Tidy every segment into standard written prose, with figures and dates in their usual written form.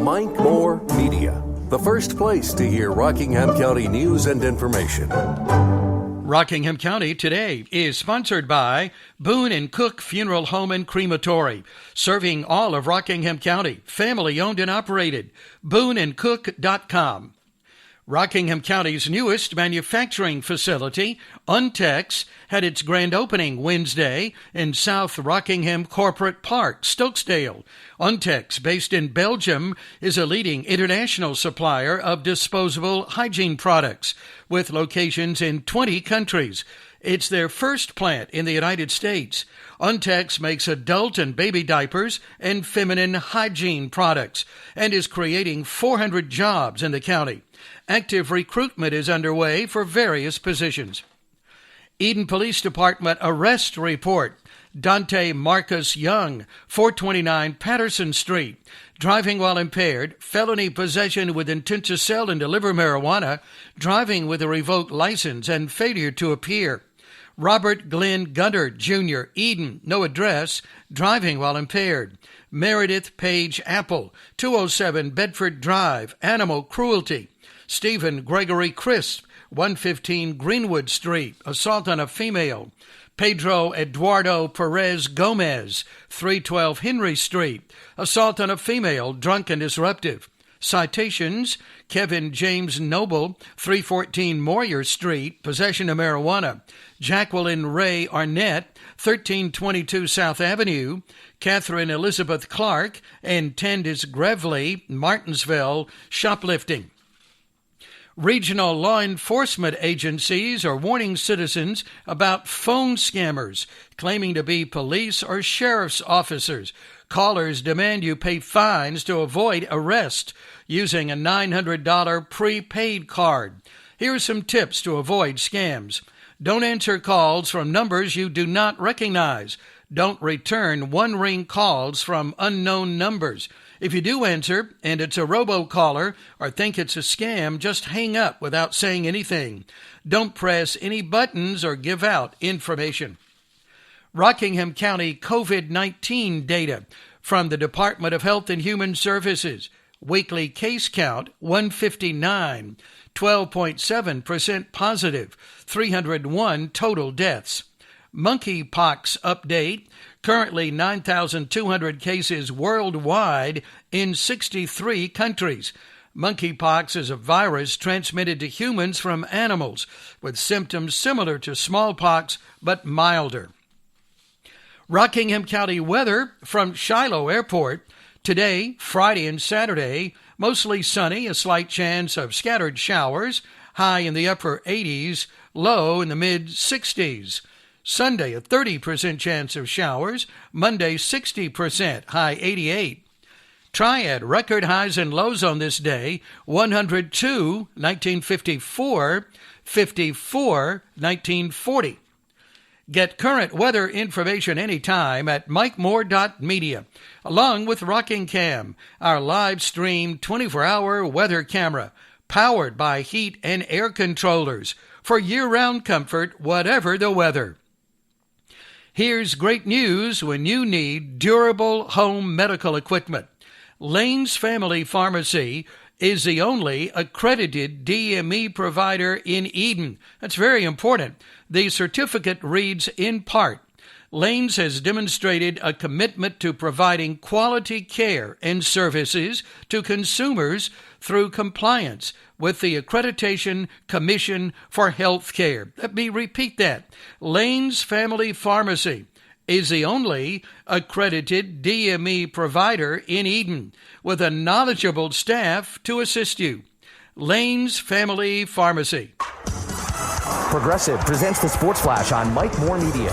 Mike Moore Media, the first place to hear Rockingham County news and information. Rockingham County Today is sponsored by Boone & Cook Funeral Home and Crematory, serving all of Rockingham County, family-owned and operated, booneandcook.com. Rockingham County's newest manufacturing facility, Ontex, had its grand opening Wednesday in South Rockingham Corporate Park, Stokesdale. Ontex, based in Belgium, is a leading international supplier of disposable hygiene products with locations in 20 countries. It's their first plant in the United States. Ontex makes adult and baby diapers and feminine hygiene products and is creating 400 jobs in the county. Active recruitment is underway for various positions. Eden Police Department arrest report. Dante Marcus Young, 429 Patterson Street, driving while impaired, felony possession with intent to sell and deliver marijuana, driving with a revoked license, and failure to appear. Robert Glenn Gunter, Jr., Eden, no address, driving while impaired. Meredith Page Apple, 207 Bedford Drive, animal cruelty. Stephen Gregory Crisp, 115 Greenwood Street, assault on a female. Pedro Eduardo Perez Gomez, 312 Henry Street, assault on a female, drunk and disruptive. Citations: Kevin James Noble, 314 Moyer Street, possession of marijuana. Jacqueline Ray Arnett, 1322 South Avenue. Catherine Elizabeth Clark and Tandis Grevely, Martinsville, shoplifting. Regional law enforcement agencies are warning citizens about phone scammers claiming to be police or sheriff's officers. Callers demand you pay fines to avoid arrest using a $900 prepaid card. Here are some tips to avoid scams. Don't answer calls from numbers you do not recognize. Don't return one-ring calls from unknown numbers. If you do answer and it's a robocaller or think it's a scam, just hang up without saying anything. Don't press any buttons or give out information. Rockingham County COVID-19 data from the Department of Health and Human Services. Weekly case count 159, 12.7% positive, 301 total deaths. Monkeypox update. Currently 9,200 cases worldwide in 63 countries. Monkeypox is a virus transmitted to humans from animals with symptoms similar to smallpox but milder. Rockingham County weather from Shiloh Airport. Today, Friday and Saturday, mostly sunny, a slight chance of scattered showers, high in the upper 80s, low in the mid-60s. Sunday, a 30% chance of showers. Monday, 60%, high 88. Triad, record highs and lows on this day, 102, 1954, 54, 1940. Get current weather information anytime at mikemore.media, along with Rockingham, our live stream 24-hour weather camera, powered by heat and air controllers for year-round comfort, whatever the weather. Here's great news when you need durable home medical equipment. Lane's Family Pharmacy is the only accredited DME provider in Eden. That's very important. The certificate reads in part, Lane's has demonstrated a commitment to providing quality care and services to consumers through compliance with the Accreditation Commission for Health Care. Let me repeat that. Lane's Family Pharmacy is the only accredited DME provider in Eden with a knowledgeable staff to assist you. Lane's Family Pharmacy. Progressive presents the Sports Flash on Mike Moore Media.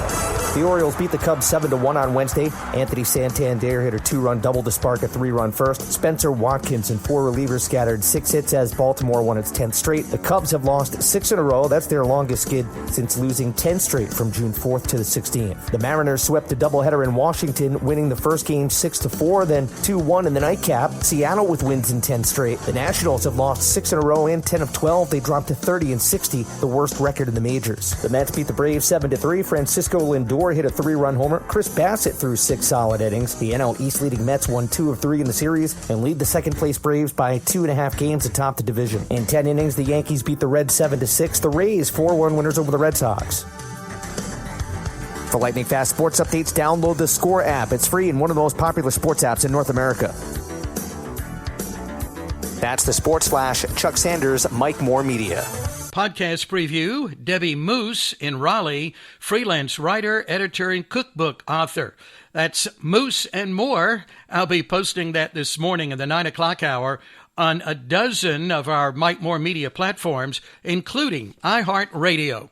The Orioles beat the Cubs 7-1 on Wednesday. Anthony Santander hit a 2-run double to spark a 3-run first. Spencer Watkins and 4 relievers scattered 6 hits as Baltimore won its 10th straight. The Cubs have lost 6 in a row. That's their longest skid since losing 10 straight from June 4th to the 16th. The Mariners swept a doubleheader in Washington, winning the first game 6-4, then 2-1 in the nightcap. Seattle with wins in 10 straight. The Nationals have lost 6 in a row and 10 of 12. They dropped to 30-60, the worst record in the majors. The Mets beat the Braves 7-3. Francisco Lindor Lindor hit a 3-run homer. Chris Bassett threw 6 solid innings. The NL East leading Mets won 2 of 3 in the series and lead the second-place Braves by 2.5 games atop the division. In 10 innings, the Yankees beat the Reds 7-6. The Rays 4-1 winners over the Red Sox. For lightning fast sports updates, download the Score app. It's free and one of the most popular sports apps in North America. That's the Sports Flash. Chuck Sanders, Mike Moore Media. Podcast preview, Debbie Moose in Raleigh, freelance writer, editor, and cookbook author. That's Moose and More. I'll be posting that this morning in the 9 o'clock hour on a dozen of our Mike Moore Media platforms, including iHeartRadio.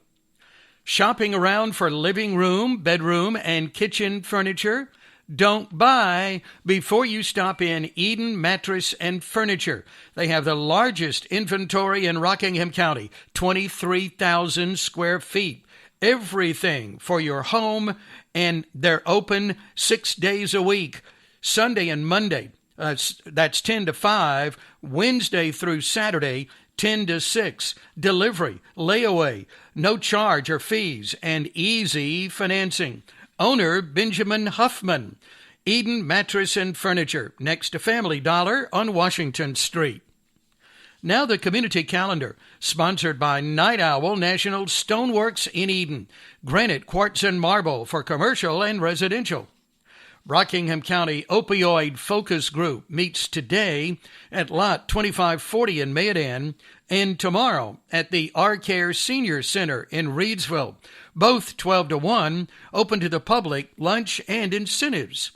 Shopping around for living room, bedroom, and kitchen furniture? Don't buy before you stop in Eden Mattress and Furniture. They have the largest inventory in Rockingham County, 23,000 square feet. Everything for your home, and they're open 6 days a week, Sunday and Monday. That's 10 to 5, Wednesday through Saturday, 10 to 6. Delivery, layaway, no charge or fees, and easy financing. Owner Benjamin Huffman. Eden Mattress and Furniture, next to Family Dollar on Washington Street. Now the community calendar, sponsored by Night Owl National Stoneworks in Eden. Granite, quartz, and marble for commercial and residential. Rockingham County Opioid Focus Group meets today at Lot 2540 in Mayodan and tomorrow at the R-Care Senior Center in Reedsville. Both 12 to 1, open to the public, lunch and incentives.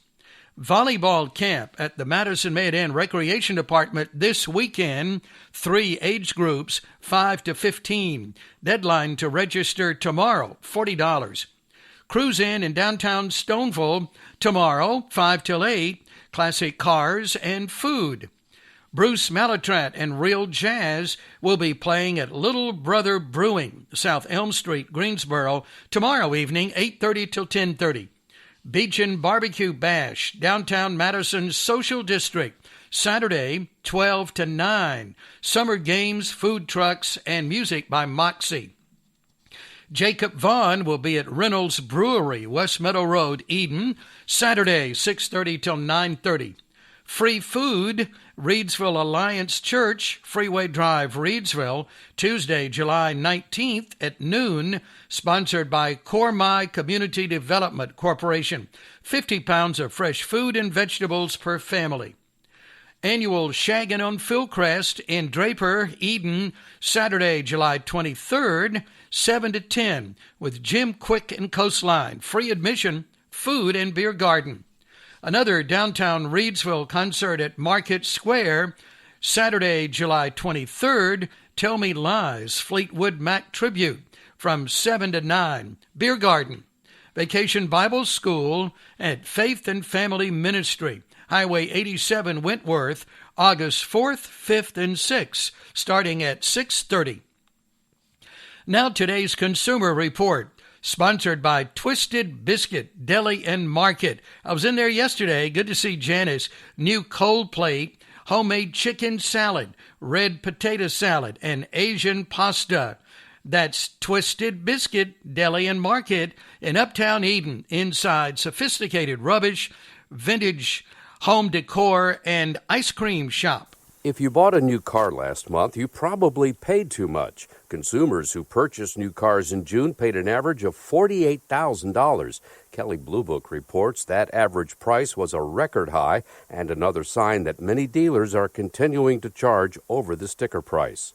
Volleyball camp at the Madison Mayodan Recreation Department this weekend. 3 age groups, 5 to 15. Deadline to register tomorrow, $40. Cruise in downtown Stoneville tomorrow, 5 till 8. Classic cars and food. Bruce Malatrat and Real Jazz will be playing at Little Brother Brewing, South Elm Street, Greensboro, tomorrow evening, 8:30 till 10:30. Beach and Barbecue Bash, downtown Madison's Social District, Saturday, 12 to 9. Summer games, food trucks, and music by Moxie. Jacob Vaughn will be at Reynolds Brewery, West Meadow Road, Eden, Saturday, 6:30 till 9:30. Free food, Reedsville Alliance Church, Freeway Drive, Reedsville, Tuesday, July 19th at noon, sponsored by Cormi Community Development Corporation. 50 pounds of fresh food and vegetables per family. Annual Shaggin' on Fillcrest in Draper, Eden, Saturday, July 23rd, 7 to 10, with Jim Quick and Coastline. Free admission, food and beer garden. Another downtown Reedsville concert at Market Square, Saturday, July 23rd, Tell Me Lies, Fleetwood Mac Tribute, from 7 to 9. Beer garden. Vacation Bible School at Faith and Family Ministry, Highway 87 Wentworth, August 4th, 5th, and 6th, starting at 6:30. Now today's Consumer Report, sponsored by Twisted Biscuit Deli and Market. I was in there yesterday. Good to see Janice. New cold plate, homemade chicken salad, red potato salad, and Asian pasta. That's Twisted Biscuit Deli and Market in Uptown Eden. Inside, sophisticated rubbish, vintage home decor, and ice cream shop. If you bought a new car last month, you probably paid too much. Consumers who purchased new cars in June paid an average of $48,000. Kelley Blue Book reports that average price was a record high and another sign that many dealers are continuing to charge over the sticker price.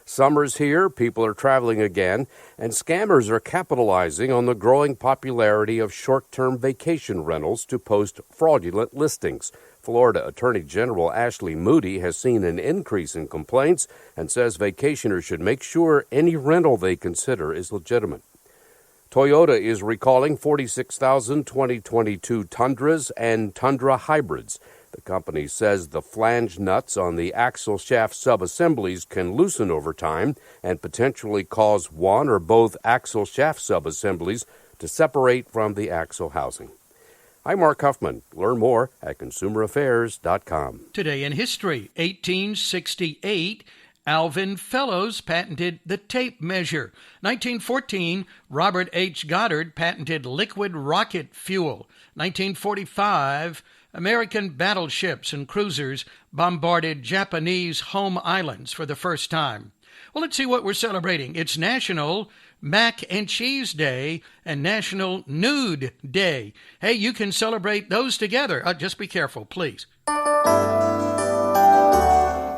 Summer's here, people are traveling again, and scammers are capitalizing on the growing popularity of short-term vacation rentals to post fraudulent listings. Florida Attorney General Ashley Moody has seen an increase in complaints and says vacationers should make sure any rental they consider is legitimate. Toyota is recalling 46,000 2022 Tundras and Tundra hybrids. The company says the flange nuts on the axle shaft subassemblies can loosen over time and potentially cause one or both axle shaft subassemblies to separate from the axle housing. I'm Mark Huffman. Learn more at consumeraffairs.com. Today in history, 1868, Alvin Fellows patented the tape measure. 1914, Robert H. Goddard patented liquid rocket fuel. 1945, American battleships and cruisers bombarded Japanese home islands for the first time. Well, let's see what we're celebrating. It's National Mac and Cheese Day and National Nude Day. Hey, you can celebrate those together. Just be careful, please.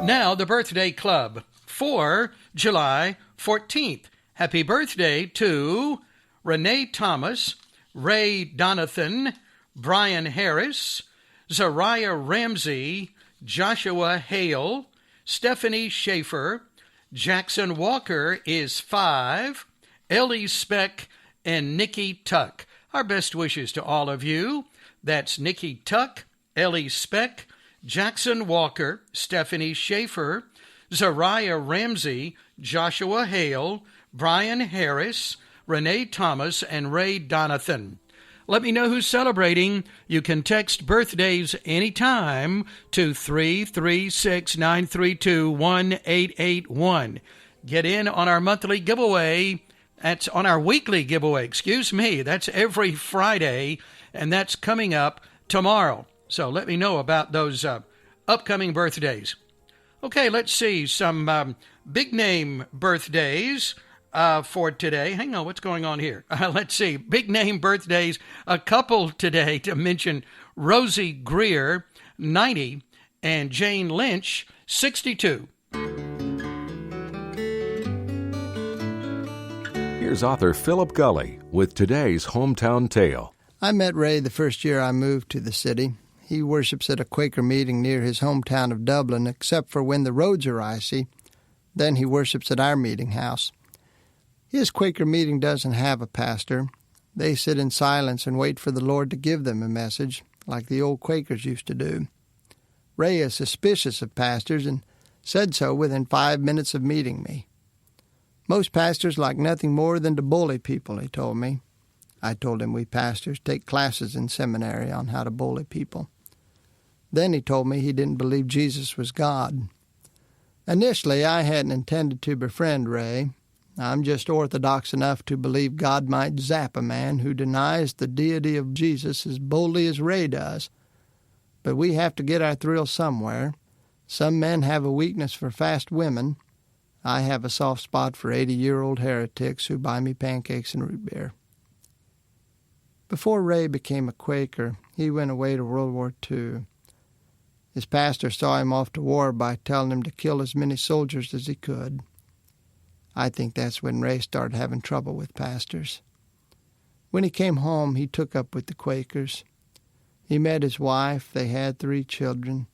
Now, the Birthday Club for July 14th. Happy birthday to Renee Thomas, Ray Donathan, Brian Harris, Zariah Ramsey, Joshua Hale, Stephanie Schaefer, Jackson Walker is 5, Ellie Speck, and Nikki Tuck. Our best wishes to all of you. That's Nikki Tuck, Ellie Speck, Jackson Walker, Stephanie Schaefer, Zariah Ramsey, Joshua Hale, Brian Harris, Renee Thomas, and Ray Donathan. Let me know who's celebrating. You can text birthdays anytime to 336-932-1881. Get in on our monthly giveaway. That's on our weekly giveaway, That's every Friday, and that's coming up tomorrow. So let me know about those upcoming birthdays. Okay, let's see some big name birthdays for today. Hang on, what's going on here? Let's see, big name birthdays. A couple today to mention: Rosie Greer, 90, and Jane Lynch, 62. Here's author Philip Gully with today's Hometown Tale. I met Ray the first year I moved to the city. He worships at a Quaker meeting near his hometown of Dublin, except for when the roads are icy. Then he worships at our meeting house. His Quaker meeting doesn't have a pastor. They sit in silence and wait for the Lord to give them a message, like the old Quakers used to do. Ray is suspicious of pastors and said so within 5 minutes of meeting me. Most pastors like nothing more than to bully people, he told me. I told him we pastors take classes in seminary on how to bully people. Then he told me he didn't believe Jesus was God. Initially, I hadn't intended to befriend Ray. I'm just orthodox enough to believe God might zap a man who denies the deity of Jesus as boldly as Ray does. But we have to get our thrill somewhere. Some men have a weakness for fast women. I have a soft spot for 80-year-old heretics who buy me pancakes and root beer. Before Ray became a Quaker, he went away to World War II. His pastor saw him off to war by telling him to kill as many soldiers as he could. I think that's when Ray started having trouble with pastors. When he came home, he took up with the Quakers. He met his wife. They had 3 children.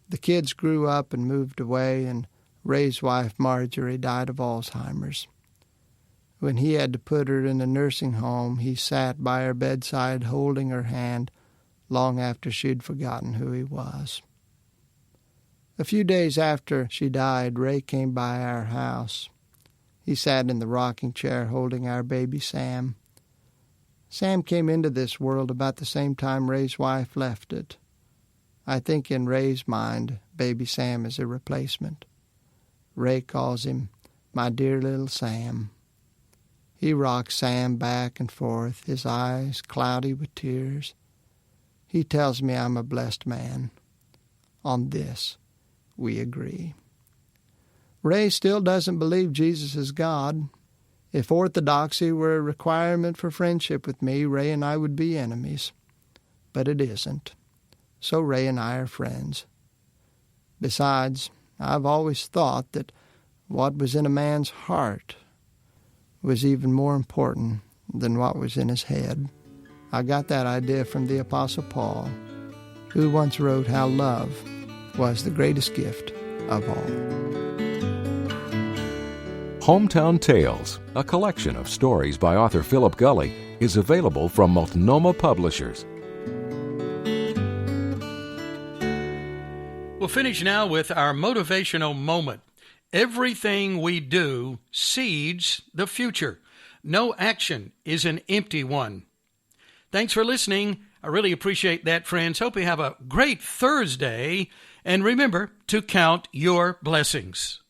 The kids grew up and moved away, and Ray's wife, Marjorie, died of Alzheimer's. When he had to put her in a nursing home, he sat by her bedside holding her hand long after she'd forgotten who he was. A few days after she died, Ray came by our house. He sat in the rocking chair holding our baby Sam. Sam came into this world about the same time Ray's wife left it. I think in Ray's mind, baby Sam is a replacement. Ray calls him my dear little Sam. He rocks Sam back and forth, his eyes cloudy with tears. He tells me I'm a blessed man. On this, we agree. Ray still doesn't believe Jesus is God. If orthodoxy were a requirement for friendship with me, Ray and I would be enemies. But it isn't. So Ray and I are friends. Besides, I've always thought that what was in a man's heart was even more important than what was in his head. I got that idea from the Apostle Paul, who once wrote how love was the greatest gift of all. Hometown Tales, a collection of stories by author Philip Gully, is available from Multnomah Publishers. We'll finish now with our motivational moment. Everything we do seeds the future. No action is an empty one. Thanks for listening. I really appreciate that, friends. Hope you have a great Thursday. And remember to count your blessings.